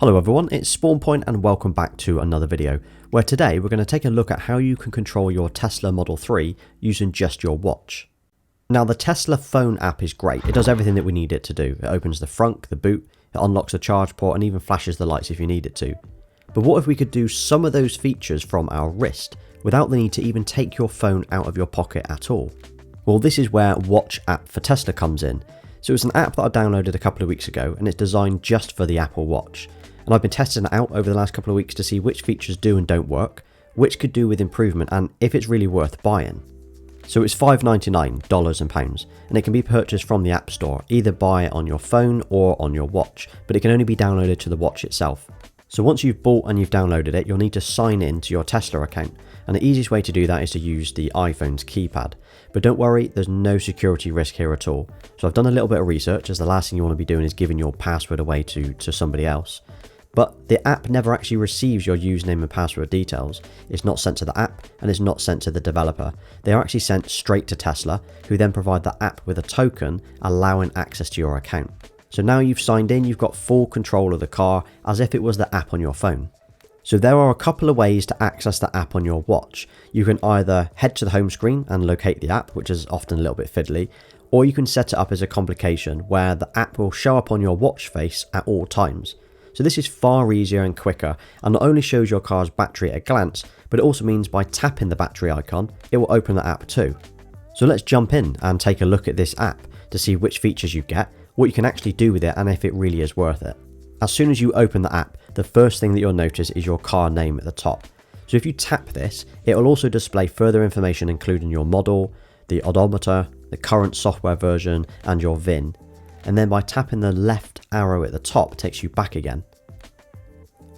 Hello everyone, it's SpawnPoiint and welcome back to another video, where today we're going to take a look at how you can control your Tesla Model 3 using just your watch. Now the Tesla phone app is great, it does everything that we need it to do. It opens the frunk, the boot, it unlocks the charge port and even flashes the lights if you need it to. But what if we could do some of those features from our wrist, without the need to even take your phone out of your pocket at all? Well, this is where Watch App for Tesla comes in. So it's an app that I downloaded a couple of weeks ago and it's designed just for the Apple Watch. And I've been testing it out over the last couple of weeks to see which features do and don't work, which could do with improvement, and if it's really worth buying. So it's $5.99 and pounds, and it can be purchased from the App Store, either buy it on your phone or on your watch, but it can only be downloaded to the watch itself. So once you've bought and you've downloaded it, you'll need to sign in to your Tesla account, and the easiest way to do that is to use the iPhone's keypad. But don't worry, there's no security risk here at all. So I've done a little bit of research, as the last thing you want to be doing is giving your password away to somebody else. But the app never actually receives your username and password details. It's not sent to the app and it's not sent to the developer. They are actually sent straight to Tesla, who then provide the app with a token allowing access to your account. So now you've signed in, you've got full control of the car as if it was the app on your phone. So there are a couple of ways to access the app on your watch. You can either head to the home screen and locate the app, which is often a little bit fiddly, or you can set it up as a complication where the app will show up on your watch face at all times. So this is far easier and quicker, and not only shows your car's battery at a glance, but it also means by tapping the battery icon, it will open the app too. So let's jump in and take a look at this app to see which features you get, what you can actually do with it, and if it really is worth it. As soon as you open the app, the first thing that you'll notice is your car name at the top. So if you tap this, it will also display further information including your model, the odometer, the current software version, and your VIN. And then by tapping the left arrow at the top, it takes you back again.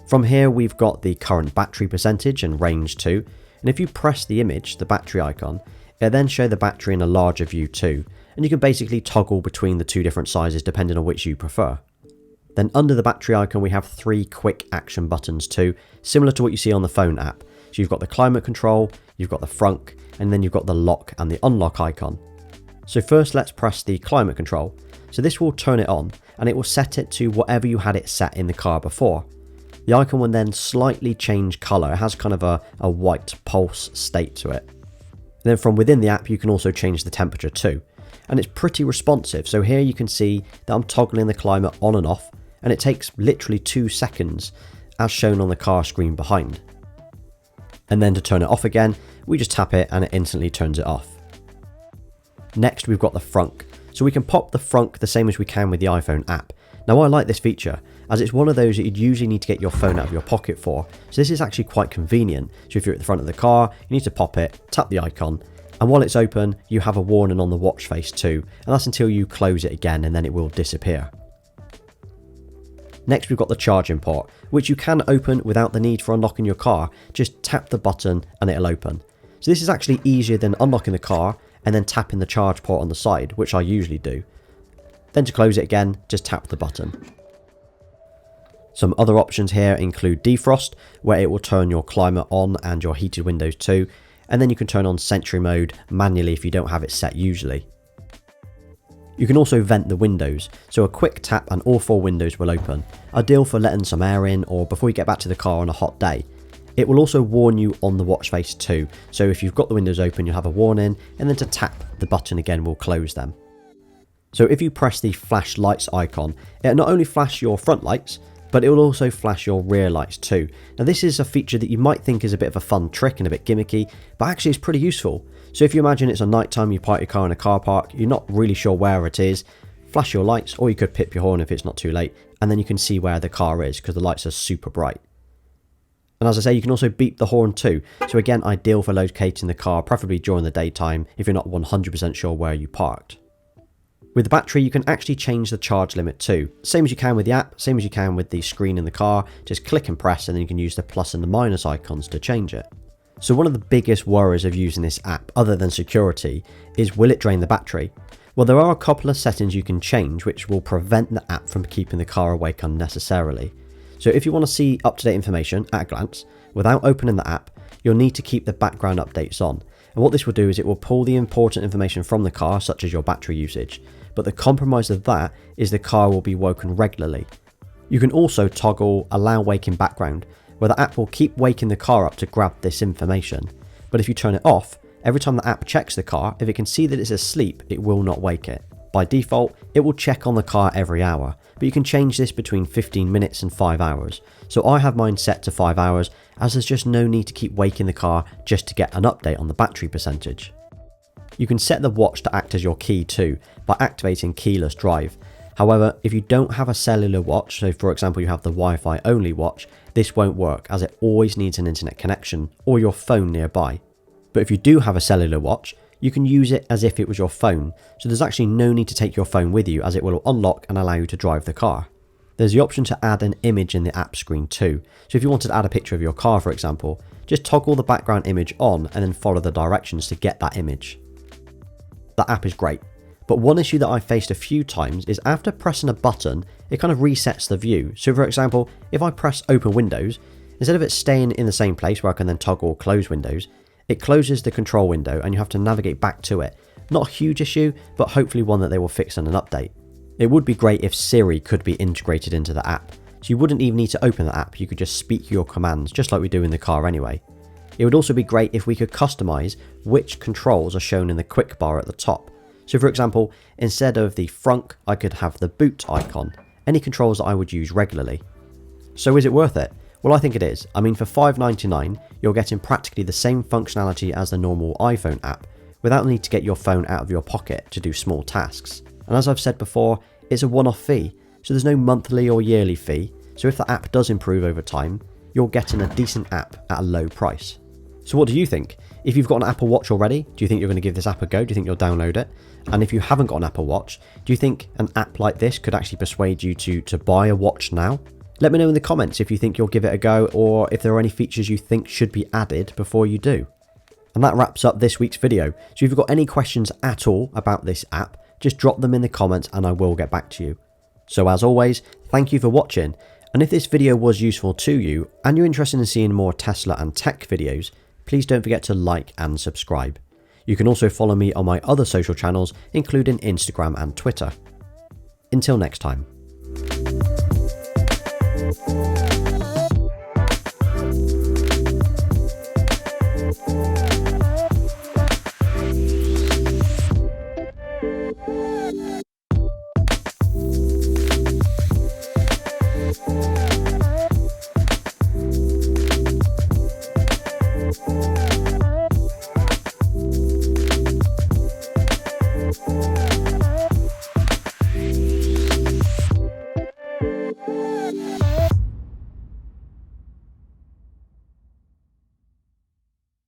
From here we've got the current battery percentage and range too, and if you press the image, the battery icon, it'll then show the battery in a larger view too, and you can basically toggle between the two different sizes depending on which you prefer. Then under the battery icon we have 3 quick action buttons too, similar to what you see on the phone app. So you've got the climate control, you've got the frunk, and then you've got the lock and the unlock icon. So first let's press the climate control. So this will turn it on and it will set it to whatever you had it set in the car before. The icon will then slightly change colour, it has kind of a white pulse state to it. And then from within the app you can also change the temperature too. And it's pretty responsive, so here you can see that I'm toggling the climate on and off, and it takes literally 2 seconds as shown on the car screen behind. And then to turn it off again, we just tap it and it instantly turns it off. Next we've got the frunk. So we can pop the frunk the same as we can with the iPhone app. Now I like this feature, as it's one of those that you'd usually need to get your phone out of your pocket for, so this is actually quite convenient. So if you're at the front of the car, you need to pop it, tap the icon, and while it's open, you have a warning on the watch face too, and that's until you close it again and then it will disappear. Next we've got the charging port, which you can open without the need for unlocking your car, just tap the button and it'll open. So this is actually easier than unlocking the car and then tapping the charge port on the side, which I usually do. Then to close it again, just tap the button. Some other options here include defrost, where it will turn your climate on and your heated windows too, and then you can turn on Sentry mode manually if you don't have it set usually. You can also vent the windows, so a quick tap and all 4 windows will open, ideal for letting some air in or before you get back to the car on a hot day. It will also warn you on the watch face too, so if you've got the windows open you'll have a warning, and then to tap the button again will close them. So if you press the flash lights icon, it'll not only flash your front lights, but it will also flash your rear lights too. Now this is a feature that you might think is a bit of a fun trick and a bit gimmicky, but actually it's pretty useful. So if you imagine it's a night time, you park your car in a car park, you're not really sure where it is, flash your lights, or you could pip your horn if it's not too late, and then you can see where the car is because the lights are super bright. And as I say, you can also beep the horn too, so again ideal for locating the car, preferably during the daytime if you're not 100% sure where you parked. With the battery you can actually change the charge limit too, same as you can with the app, same as you can with the screen in the car, just click and press and then you can use the plus and the minus icons to change it. So one of the biggest worries of using this app, other than security, is will it drain the battery? Well, there are a couple of settings you can change which will prevent the app from keeping the car awake unnecessarily. So if you want to see up-to-date information at a glance, without opening the app, you'll need to keep the background updates on. And what this will do is it will pull the important information from the car, such as your battery usage. But the compromise of that is the car will be woken regularly. You can also toggle allow wake in background, where the app will keep waking the car up to grab this information. But if you turn it off, every time the app checks the car, if it can see that it's asleep, it will not wake it. By default, it will check on the car every hour, but you can change this between 15 minutes and 5 hours. So I have mine set to 5 hours, as there's just no need to keep waking the car just to get an update on the battery percentage. You can set the watch to act as your key too, by activating keyless drive. However, if you don't have a cellular watch, so for example you have the Wi-Fi only watch, this won't work as it always needs an internet connection or your phone nearby. But if you do have a cellular watch, you can use it as if it was your phone, so there's actually no need to take your phone with you as it will unlock and allow you to drive the car. There's the option to add an image in the app screen too, so if you wanted to add a picture of your car for example, just toggle the background image on and then follow the directions to get that image. The app is great, but one issue that I've faced a few times is after pressing a button, it kind of resets the view. So for example, if I press open windows, instead of it staying in the same place where I can then toggle close windows, it closes the control window and you have to navigate back to it. Not a huge issue, but hopefully one that they will fix in an update. It would be great if Siri could be integrated into the app, so you wouldn't even need to open the app, you could just speak your commands just like we do in the car anyway. It would also be great if we could customize which controls are shown in the quick bar at the top. So for example, instead of the frunk, I could have the boot icon, any controls that I would use regularly. So is it worth it? Well, I think it is. I mean, for $5.99, you're getting practically the same functionality as the normal iPhone app, without the need to get your phone out of your pocket to do small tasks. And as I've said before, it's a one-off fee, so there's no monthly or yearly fee, so if the app does improve over time, you're getting a decent app at a low price. So what do you think? If you've got an Apple Watch already, do you think you're going to give this app a go? Do you think you'll download it? And if you haven't got an Apple Watch, do you think an app like this could actually persuade you to buy a watch now? Let me know in the comments if you think you'll give it a go, or if there are any features you think should be added before you do. And that wraps up this week's video. So if you've got any questions at all about this app, just drop them in the comments and I will get back to you. So as always, thank you for watching. And if this video was useful to you and you're interested in seeing more Tesla and tech videos, please don't forget to like and subscribe. You can also follow me on my other social channels, including Instagram and Twitter. Until next time.